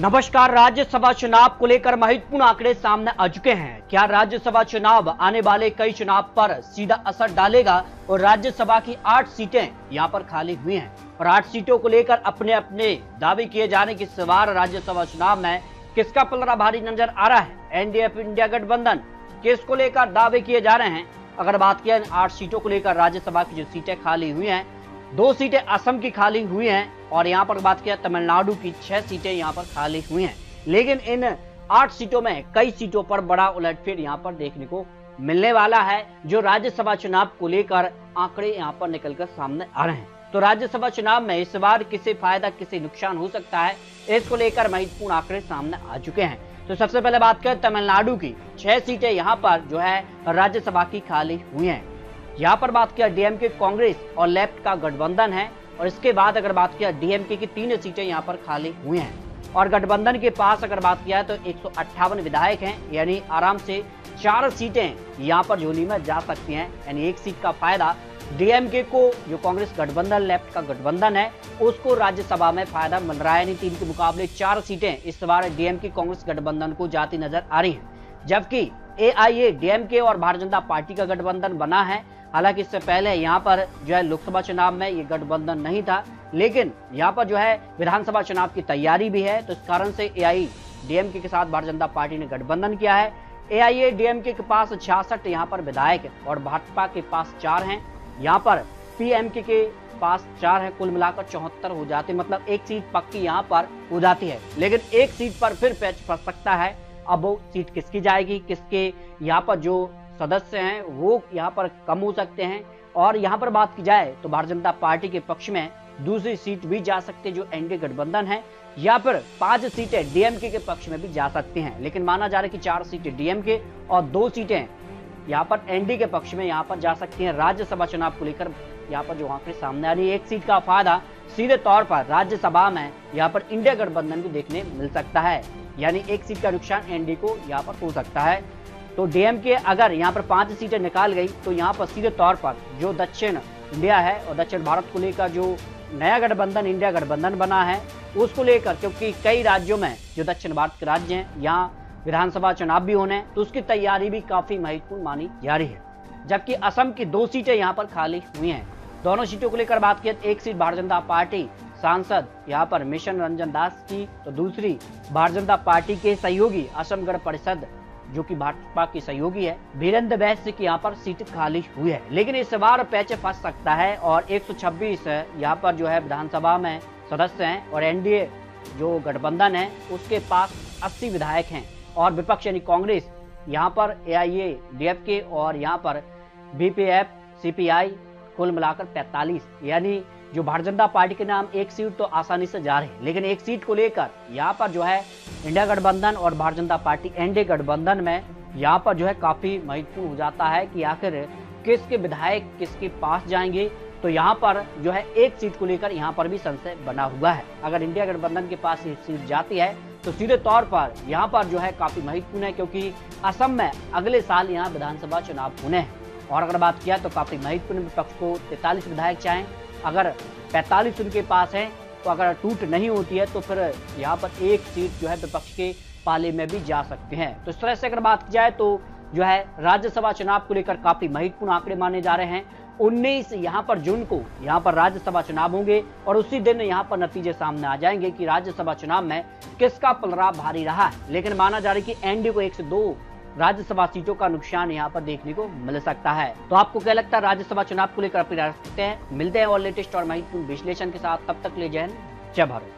नमस्कार। राज्यसभा चुनाव को लेकर महत्वपूर्ण आंकड़े सामने आ चुके हैं। क्या राज्यसभा चुनाव आने वाले कई चुनाव पर सीधा असर डालेगा? और राज्यसभा की 8 सीटें यहां पर खाली हुई हैं और 8 सीटों को लेकर अपने अपने दावे किए जाने की सवार राज्यसभा चुनाव में किसका पलड़ा भारी नजर आ रहा है? एनडीए इंडिया गठबंधन किसको लेकर दावे किए जा रहे हैं? अगर बात किया 8 सीटों को लेकर राज्यसभा की जो सीटें खाली हुई हैं, 2 सीटें असम की खाली हुई हैं और यहाँ पर बात किया तमिलनाडु की 6 सीटें यहाँ पर खाली हुई हैं। लेकिन इन 8 सीटों में कई सीटों पर बड़ा उलटफेर यहाँ पर देखने को मिलने वाला है, जो राज्यसभा चुनाव को लेकर आंकड़े यहाँ पर निकलकर सामने आ रहे हैं। तो राज्यसभा चुनाव में इस बार किसे फायदा किसे नुकसान हो सकता है, इसको लेकर महत्वपूर्ण आंकड़े सामने आ चुके हैं। तो सबसे पहले बात करें तमिलनाडु की 6 सीटें यहाँ पर जो है राज्यसभा की खाली हुई है। यहाँ पर बात किया डीएमके कांग्रेस और लेफ्ट का गठबंधन है और इसके बाद अगर बात किया डीएमके की 3 सीटें यहाँ पर खाली हुई हैं और गठबंधन के पास अगर बात किया तो 158 विधायक हैं, यानी आराम से 4 सीटें यहाँ पर झोली में जा सकती हैं। यानी 1 सीट का फायदा डीएमके को, जो कांग्रेस गठबंधन लेफ्ट का गठबंधन है, उसको राज्यसभा में फायदा मिल रहा है। यानी 3 के मुकाबले 4 सीटें इस बार डीएमके कांग्रेस गठबंधन को जाती नजर आ रही है। जबकि एआईए डीएमके और भारतीय जनता पार्टी का गठबंधन बना है। हालांकि इससे पहले यहाँ पर जो है लोकसभा चुनाव में ये गठबंधन नहीं था, लेकिन यहाँ पर जो है विधानसभा चुनाव की तैयारी भी है, तो इस कारण से एआईडीएमके के साथ भारतीय जनता पार्टी ने गठबंधन किया है। एआईएडीएमके के पास 66 यहाँ पर विधायक है और भाजपा के पास 4 हैं। यहाँ पर पीएमके के पास 4 है, कुल मिलाकर 74 हो जाते, मतलब 1 सीट पक्की यहाँ पर हो जाती है। लेकिन 1 सीट पर फिर पैच फंस सकता है। अब वो सीट किसकी जाएगी, किसके यहाँ पर जो सदस्य हैं वो यहाँ पर कम हो सकते हैं। और यहाँ पर बात की जाए तो भारतीय जनता पार्टी के पक्ष में दूसरी सीट भी जा सकती है जो एनडीए गठबंधन है, या फिर 5 सीटें डीएमके के पक्ष में भी जा सकती हैं। लेकिन माना जा रहा है कि 4 सीटें डीएमके और 2 सीटें यहाँ पर एनडीए के पक्ष में यहाँ पर जा सकती हैं। राज्यसभा चुनाव को लेकर यहाँ पर जो आंकड़े सामने आ रही है, 1 सीट का फायदा सीधे तौर पर राज्यसभा में यहाँ पर इंडिया गठबंधन को देखने मिल सकता है। यानी 1 सीट का नुकसान एनडीए को यहाँ पर हो सकता है। तो डीएमके अगर यहाँ पर 5 सीटें निकाल गई तो यहाँ पर सीधे तौर पर जो दक्षिण इंडिया है और दक्षिण भारत को लेकर जो नया गठबंधन इंडिया गठबंधन बना है उसको लेकर, क्योंकि कई राज्यों में जो दक्षिण भारत के राज्य हैं यहाँ विधानसभा चुनाव भी होने हैं, तो उसकी तैयारी भी काफी महत्वपूर्ण मानी जा रही है। जबकि असम की 2 सीटें यहाँ पर खाली हुई हैं। दोनों सीटों को लेकर बात की, 1 सीट भारतीय जनता पार्टी सांसद यहाँ पर मिशन रंजन दास की, तो दूसरी भारतीय जनता पार्टी के सहयोगी असम गण परिषद जो कि भाजपा की सहयोगी है वीरेंद्र वैश्य की यहाँ पर सीट खाली हुई है। लेकिन इस बार पैच फंस सकता है और 126 यहाँ पर जो है विधानसभा में सदस्य हैं और एनडीए जो गठबंधन है उसके पास 80 विधायक हैं और विपक्ष यानी कांग्रेस यहाँ पर एआईएडीएमके और यहाँ पर बीपीएफ सीपीआई कुल मिलाकर 45, यानी जो भारतीय जनता पार्टी के नाम 1 सीट तो आसानी से जा रही है। लेकिन 1 सीट को लेकर यहाँ पर जो है इंडिया गठबंधन और भारतीय जनता पार्टी एनडीए गठबंधन में यहाँ पर जो है काफी महत्वपूर्ण हो जाता है कि आखिर किसके विधायक किसके पास जाएंगे। तो यहाँ पर जो है 1 सीट को लेकर यहाँ पर भी संशय बना हुआ है। अगर इंडिया गठबंधन के पास ये सीट जाती है तो सीधे तौर पर यहाँ पर जो है काफी महत्वपूर्ण है, क्योंकि असम में अगले साल यहाँ विधानसभा चुनाव होने हैं। और अगर बात किया तो काफी महत्वपूर्ण, विपक्ष को 43 विधायक चाहें, अगर 45 उनके पास है तो अगर टूट नहीं होती है तो फिर यहाँ पर 1 सीट जो है विपक्ष के पाले में भी जा सकते हैं। तो इस तरह से अगर बात की जाए तो जो है राज्यसभा चुनाव को लेकर काफी महत्वपूर्ण आंकड़े माने जा रहे हैं। 19 यहाँ पर जून को यहाँ पर राज्यसभा चुनाव होंगे और उसी दिन यहाँ पर नतीजे सामने आ जाएंगे कि राज्यसभा चुनाव में किसका पलड़ा भारी रहा है। लेकिन माना जा रहा है कि एनडीए को 1 से 2 राज्यसभा सीटों का नुकसान यहाँ पर देखने को मिल सकता है। तो आपको क्या लगता है राज्यसभा चुनाव को लेकर अपनी राय रखते हैं? मिलते हैं और लेटेस्ट और महत्वपूर्ण विश्लेषण के साथ। तब तक ले जय हिंद, जय भारत।